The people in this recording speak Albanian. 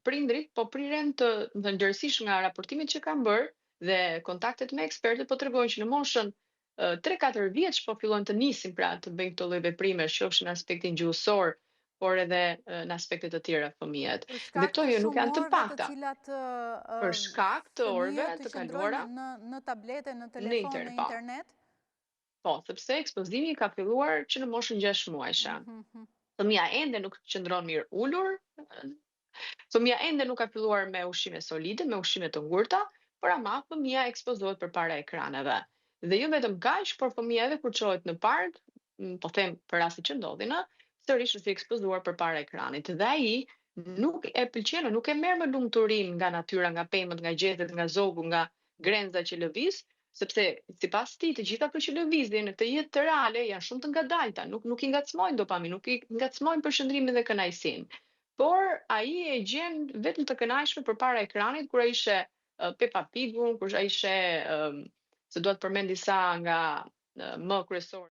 prindrit po priren të ndërësisht nga raportimet që kanë bërë dhe kontaktet me ekspertët po tregojnë që në moshën 3-4 vjeç po fillojnë të nisin pra të bëjnë këto lloj veprimesh, qofshin në aspektin gjuhësor, por edhe në aspekte të tjera fëmijët. Për Dhe shkak këto të jo nuk shumë janë të orëve të pakta. cilat Për shkak të orëve fëmijët të qëndrojnë kaluara në tablete, në në telefon, në po. internet? Po, sepse ekspozimi ka filluar që në moshën 6 muajsha. Fëmia ende nuk qëndron mirë ulur, fëmia ende nuk ka filluar me ushqime solide, me ushqime të ngurta, por ama fëmia ekspozohet përpara ekraneve. Dhe jo vetëm kaq, por fëmia edhe kur çohet në park, po them për rastin që ndodhin, sërish është i ekspozuar përpara ekranit. Dhe ai nuk e pëlqen, nuk e merr me lumturinë nga natyra, nga pemët, nga gjethet, nga zogu, nga grenza që lëviz, sepse sipas tij të gjitha ato që lëvizin në të jetë të reale janë shumë të ngadalta, nuk i ngacmojnë dopamin, nuk i ngacmojnë përshëndrimin dhe kënaqësinë. Por ai e gjen vetëm të kënaqshme përpara ekranit kur ai sheh Peppa Pigun, kur ai sheh se dua të përmend disa nga më kryesorë